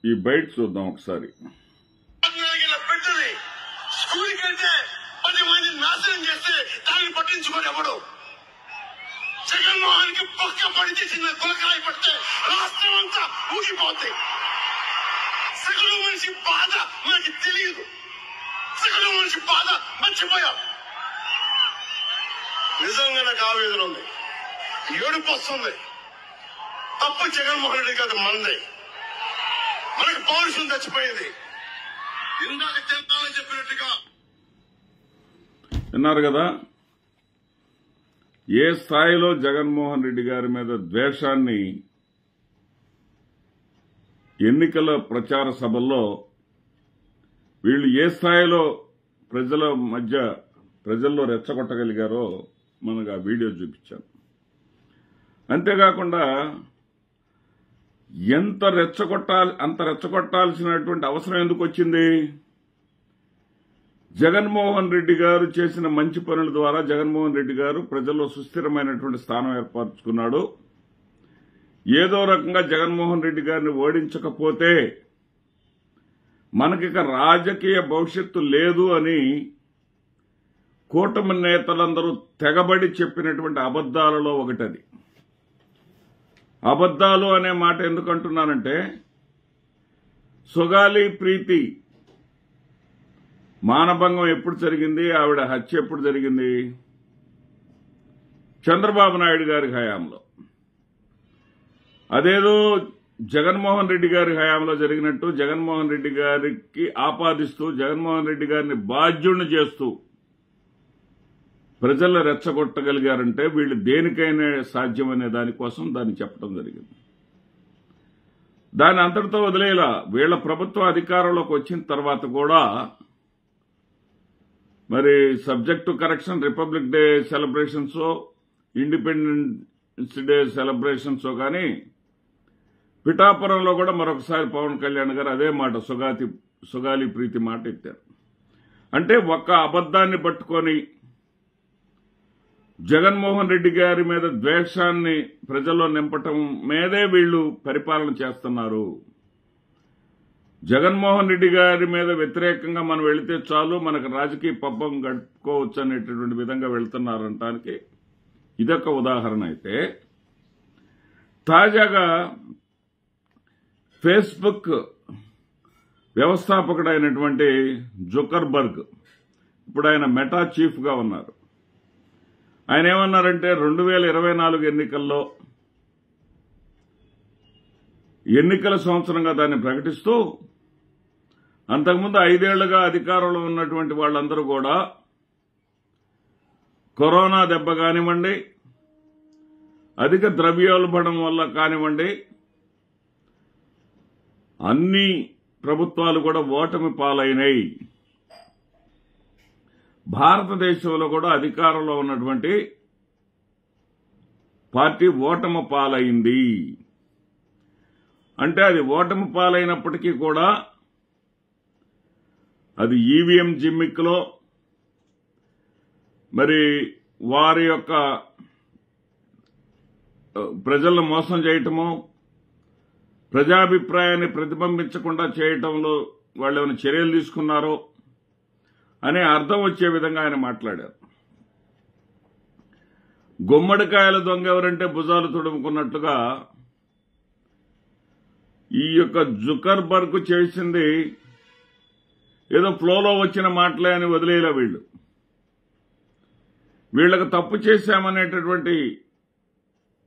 ఈ బయట చూద్దాం ఒకసారి. స్కూల్కి వెళ్తే 10 మందిని నాశనం చేస్తే దాన్ని పట్టించుకొని ఎవడు? జగన్మోహన్ కి పక్క పడితే చిన్న కులకరాయి పడితే రాష్ట్రం అంతా ఊగిపోతాయి. సగలు మనిషి బాధ మనకి తెలియదు. సగలు మనిషి బాధ మర్చిపోయాం. నిజంగా నాకు ఆవేదన ఉంది, ఏడుపు వస్తుంది. తప్పు జగన్మోహన్ రెడ్డి కాదు, మనదే. మనకి పౌరుషం చచ్చిపోయింది. ఇందాక చెప్తామని చెప్పినట్టుగా విన్నారు కదా, ఏ స్థాయిలో జగన్మోహన్ రెడ్డి గారి మీద ద్వేషాన్ని ఎన్నికల ప్రచార సభల్లో వీళ్ళు ఏ స్థాయిలో ప్రజల్లో రెచ్చగొట్టగలిగారో మనకు ఆ వీడియో చూపించాను. అంతేకాకుండా అంత రెచ్చగొట్టాల్సినటువంటి అవసరం ఎందుకు వచ్చింది? జగన్మోహన్ రెడ్డి గారు చేసిన మంచి పనుల ద్వారా జగన్మోహన్ రెడ్డి గారు ప్రజల్లో సుస్థిరమైనటువంటి స్థానం ఏర్పరచుకున్నాడు. ఏదో రకంగా జగన్మోహన్ రెడ్డి గారిని ఓడించకపోతే మనకిక రాజకీయ భవిష్యత్తు లేదు అని కూటమి నేతలందరూ తెగబడి చెప్పినటువంటి అబద్దాలలో ఒకటది. అబద్దాలు అనే మాట ఎందుకు అంటున్నానంటే, సుగాలి ప్రీతి మానభంగం ఎప్పుడు జరిగింది, ఆవిడ హత్య ఎప్పుడు జరిగింది? చంద్రబాబు నాయుడు గారి హయాంలో. అదేదో జగన్మోహన్ రెడ్డి గారి హయాంలో జరిగినట్టు జగన్మోహన్ రెడ్డి గారికి ఆపాదిస్తూ జగన్మోహన్ రెడ్డి గారిని బాధ్యుణ్ణి చేస్తూ ప్రజలను రెచ్చగొట్టగలిగారంటే వీళ్ళు దేనికైనా సాధ్యమనే దానికోసం దాన్ని చెప్పడం జరిగింది. దాన్ని అంతటితో వదిలేలా వీళ్ల ప్రభుత్వం అధికారంలోకి వచ్చిన తర్వాత కూడా మరి subject to correction republic day celebrations, independence day celebrations కానీ పిఠాపురంలో కూడా మరొకసారి పవన్ కళ్యాణ్ గారు అదే మాట సుగాలి ప్రీతి మాట ఎత్తారు. అంటే ఒక్క అబద్దాన్ని పట్టుకొని జగన్మోహన్ రెడ్డి గారి మీద ద్వేషాన్ని ప్రజల్లో నింపటం మీదే వీళ్లు పరిపాలన చేస్తున్నారు. జగన్మోహన్ రెడ్డి గారి మీద వ్యతిరేకంగా మనం వెళితే చాలు, మనకు రాజకీయ పబ్బం గడుపుకోవచ్చు అనేటటువంటి విధంగా వెళ్తున్నారంటానికి ఇదొక ఉదాహరణ. అయితే తాజాగా ఫేస్బుక్ వ్యవస్థాపకుడైనటువంటి జుకర్బర్గ్, ఇప్పుడు ఆయన మెటా చీఫ్గా ఉన్నారు. ఆయన ఏమన్నారంటే 2024 ఎన్నికల్లో ఎన్నికల సంవత్సరంగా దాన్ని ప్రకటిస్తూ అంతకుముందు 5 ఏళ్లుగా అధికారంలో ఉన్నటువంటి వాళ్ళందరూ కూడా కరోనా దెబ్బ కానివ్వండి, అధిక ద్రవ్యోల్బణం వల్ల కానివ్వండి, అన్ని ప్రభుత్వాలు కూడా ఓటమి పాలైనాయి. భారతదేశంలో కూడా అధికారంలో ఉన్నటువంటి పార్టీ ఓటమి పాలైంది. అంటే అది ఓటమి పాలైనప్పటికీ కూడా అది ఈవీఎం జిమ్మిక్లో మరి వారి యొక్క ప్రజలను మోసం చేయటము, ప్రజాభిప్రాయాన్ని ప్రతిబింబించకుండా చేయటంలో వాళ్ళు ఏమైనా చర్యలు తీసుకున్నారో అనే అర్థం వచ్చే విధంగా ఆయన మాట్లాడారు. గుమ్మడికాయల దొంగ ఎవరంటే భుజాలు తుడుముకున్నట్లుగా ఈ యొక్క జుకర్బర్గ్ చేసింది ఏదో ఫ్లోలో వచ్చిన మాటలే అని వదిలేలా వీళ్లకు తప్పు చేశామనేటటువంటి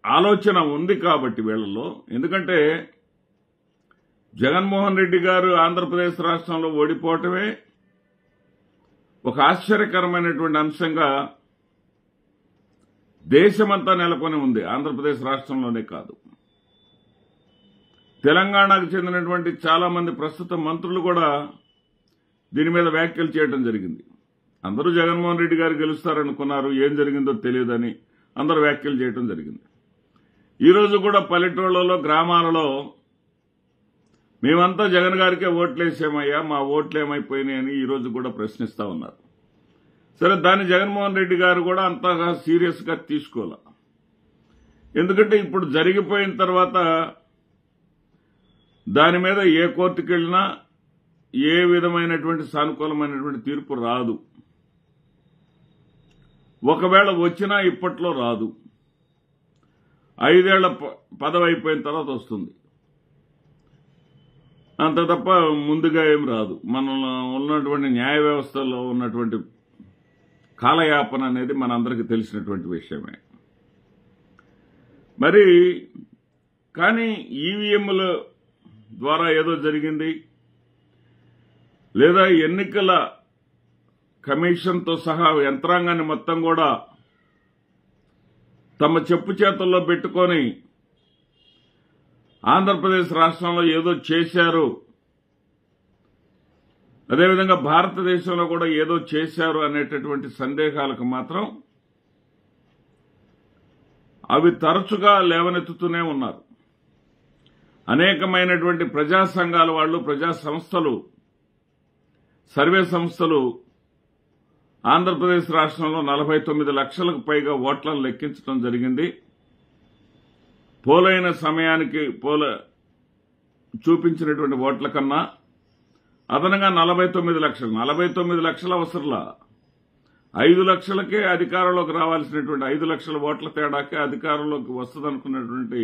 ఆలోచన ఉంది కాబట్టి వీళ్లలో. ఎందుకంటే జగన్మోహన్ రెడ్డి గారు ఆంధ్రప్రదేశ్ రాష్ట్రంలో ఓడిపోవటమే ఒక ఆశ్చర్యకరమైనటువంటి అంశంగా దేశమంతా నెలకొని ఉంది. ఆంధ్రప్రదేశ్ రాష్ట్రంలోనే కాదు, తెలంగాణకు చెందినటువంటి చాలా మంది ప్రస్తుత మంత్రులు కూడా దీని మీద వ్యాఖ్యలు చేయడం జరిగింది. అందరూ జగన్మోహన్ రెడ్డి గారు గెలుస్తారనుకున్నారు, ఏం జరిగిందో తెలియదని అందరూ వ్యాఖ్యలు చేయడం జరిగింది. ఈ రోజు కూడా పల్లెటూళ్లలో, గ్రామాలలో మేమంతా జగన్ గారికే ఓట్లేసామయ్యా, మా ఓట్లు ఏమైపోయినాయని ఈ రోజు కూడా ప్రశ్నిస్తా ఉన్నారు. సరే, దాన్ని జగన్మోహన్ రెడ్డి గారు కూడా అంతగా సీరియస్ గా తీసుకోలే. ఎందుకంటే ఇప్పుడు జరిగిపోయిన తర్వాత దాని మీద ఏ కోర్టుకు వెళ్ళినా ఏ విధమైనటువంటి సానుకూలమైనటువంటి తీర్పు రాదు. ఒకవేళ వచ్చినా ఇప్పట్లో రాదు. 5 ఏళ్ల పదవి అయిపోయిన తర్వాత వస్తుంది. అంత తప్ప ముందుగా ఏం రాదు. మనలో ఉన్నటువంటి న్యాయ వ్యవస్థలో ఉన్నటువంటి కాలయాపన అనేది మనందరికీ తెలిసినటువంటి విషయమే. మరి కానీ ఈవీఎంల ద్వారా ఏదో జరిగింది, లేదా ఎన్నికల కమిషన్తో సహా యంత్రాంగాన్ని మొత్తం కూడా తమ చెప్పు చేతుల్లో పెట్టుకొని ఆంధ్రప్రదేశ్ రాష్ట్రంలో ఏదో చేశారు, అదేవిధంగా భారతదేశంలో కూడా ఏదో చేశారు అనేటటువంటి సందేహాలకు మాత్రం అవి తరచుగా లేవనెత్తుతూనే ఉన్నారు. అనేకమైనటువంటి ప్రజా సంఘాల వాళ్ళు, ప్రజా సంస్థలు, సర్వే సంస్థలు ఆంధ్రప్రదేశ్ రాష్ట్రంలో 49 లక్షలకు పైగా ఓట్లను లెక్కించడం జరిగింది. పోలైన సమయానికి చూపించినటువంటి ఓట్ల కన్నా అదనంగా 49 లక్షల అవసరంలా 5 లక్షలకే అధికారంలోకి రావాల్సినటువంటి 5 లక్షల ఓట్ల తేడాకే అధికారంలోకి వస్తుందనుకున్నటువంటి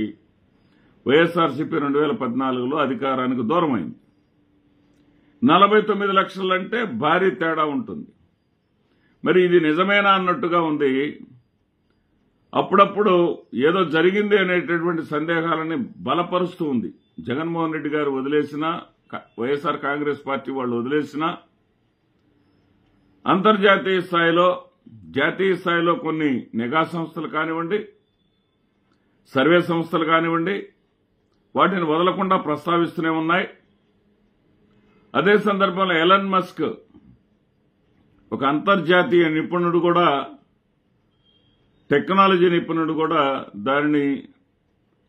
వైఎస్ఆర్సీపీ 2014లో అధికారానికి దూరమైంది. 49 లక్షలంటే భారీ తేడా ఉంటుంది. మరి ఇది నిజమేనా అన్నట్టుగా ఉంది. అప్పుడప్పుడు ఏదో జరిగింది అనేటటువంటి సందేహాలని బలపరుస్తూ ఉంది. జగన్మోహన్ రెడ్డి గారు వదిలేసినా, వైఎస్ఆర్ కాంగ్రెస్ పార్టీ వాళ్ళు వదిలేసినా, అంతర్జాతీయ స్థాయిలో, జాతీయ స్థాయిలో కొన్ని నిఘా సంస్థలు కానివ్వండి, సర్వే సంస్థలు కానివ్వండి, వాటిని వదలకుండా ప్రస్తావిస్తూనే ఉన్నాయి. అదే సందర్భంలో ఎలన్ మస్క్ ఒక అంతర్జాతీయ నిపుణుడు కూడా, టెక్నాలజీ నిపుణుడు కూడా దానిని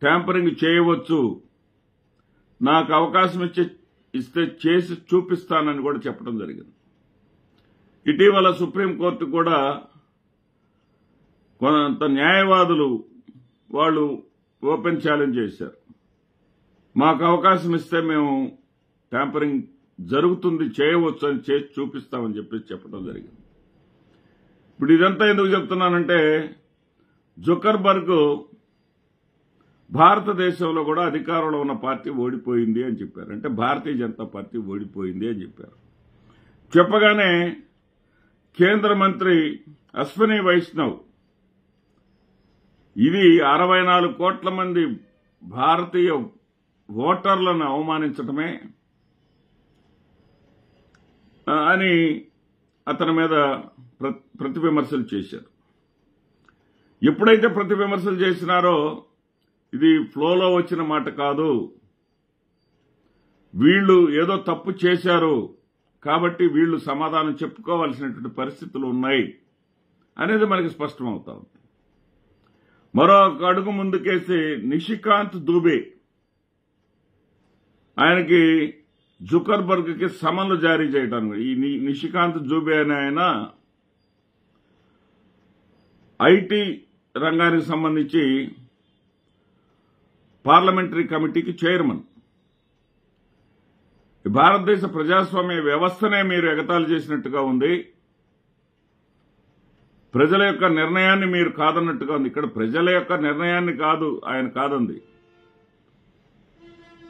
ట్యాంపరింగ్ చేయవచ్చు, నాకు అవకాశం ఇస్తే చేసి చూపిస్తానని కూడా చెప్పడం జరిగింది. ఇటీవల సుప్రీంకోర్టు కూడా కొంత న్యాయవాదులు వాళ్ళు ఓపెన్ ఛాలెంజ్ చేశారు. మాకు అవకాశం ఇస్తే మేము ట్యాంపరింగ్ జరుగుతుంది, చేయవచ్చు అని చేసి చూపిస్తామని చెప్పడం జరిగింది. ఇప్పుడు ఇదంతా ఎందుకు చెప్తున్నానంటే, జుకర్బర్గ్ భారతదేశంలో కూడా అధికారంలో ఉన్న పార్టీ ఓడిపోయింది అని చెప్పారు. అంటే భారతీయ జనతా పార్టీ ఓడిపోయింది అని చెప్పారు. చెప్పగానే కేంద్ర మంత్రి అశ్విని వైష్ణవ్ ఇది 64 కోట్ల మంది భారతీయ ఓటర్లను అవమానించడమే అని అతని మీద ప్రతి విమర్శలు చేశారు. ఎప్పుడైతే ప్రతి విమర్శలు చేసినారో ఇది ఫ్లోలో వచ్చిన మాట కాదు, వీళ్లు ఏదో తప్పు చేశారు కాబట్టి వీళ్లు సమాధానం చెప్పుకోవాల్సినటువంటి పరిస్థితులు ఉన్నాయి అనేది మనకి స్పష్టమవుతా ఉంది. మరో అడుగు ముందుకేసి నిషికాంత్ దుబే, ఆయనకి జుకర్బర్గ్ కి సమన్లు జారీ చేయడానికి, ఈ నిషికాంత్ దుబే అనే ఆయన ఐటీ రంగానికి సంబంధించి పార్లమెంటరీ కమిటీకి చైర్మన్. భారతదేశ ప్రజాస్వామ్య వ్యవస్థనే మీరు ఎగతాళి చేసినట్టుగా ఉంది, ప్రజల యొక్క నిర్ణయాన్ని మీరు కాదన్నట్టుగా ఉంది. ఇక్కడ ప్రజల యొక్క నిర్ణయాన్ని కాదు ఆయన కాదంది,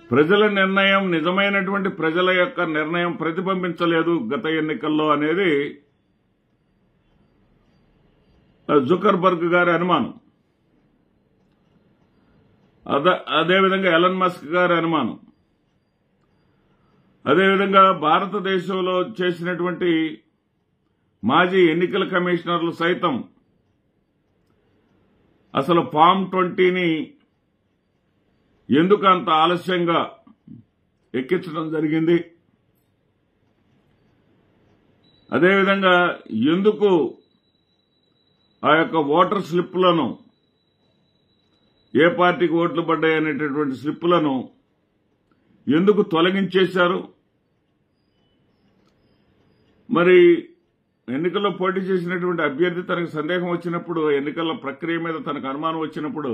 ప్రజల నిర్ణయం, నిజమైనటువంటి ప్రజల యొక్క నిర్ణయం ప్రతిబింబించలేదు గత ఎన్నికల్లో అనేది జుకర్బర్గ్ గారి అనుమానం. అదేవిధంగా ఎలన్ మస్క్ గారి అనుమానం. అదేవిధంగా భారతదేశంలో చేసినటువంటి మాజీ ఎన్నికల కమిషనర్లు సైతం అసలు ఫామ్ 20ని ఎందుకు అంత ఆలస్యంగా ఎక్కించడం జరిగింది, అదేవిధంగా ఎందుకు ఆ యొక్క ఓటర్ స్లిప్పులను, ఏ పార్టీకి ఓట్లు పడ్డాయి అనేటటువంటి స్లిప్పులను ఎందుకు తొలగించేశారు. మరి ఎన్నికల్లో పోటీ చేసినటువంటి అభ్యర్థి తనకు సందేహం వచ్చినప్పుడు, ఎన్నికల ప్రక్రియ మీద తనకు అనుమానం వచ్చినప్పుడు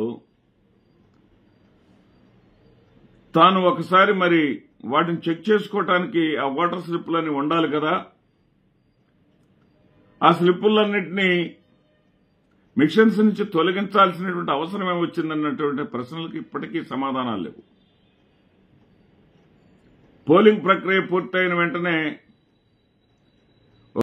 తాను ఒకసారి మరి వాటిని చెక్ చేసుకోవటానికి ఆ ఓటర్ స్లిప్పులని ఉండాలి కదా, ఆ స్లిప్పులన్నింటినీ మిషన్స్ నుంచి తొలగించాల్సినటువంటి అవసరం ఏమొచ్చిందన్నటువంటి ప్రశ్నలకు ఇప్పటికీ సమాధానాలు లేవు. పోలింగ్ ప్రక్రియ పూర్తయిన వెంటనే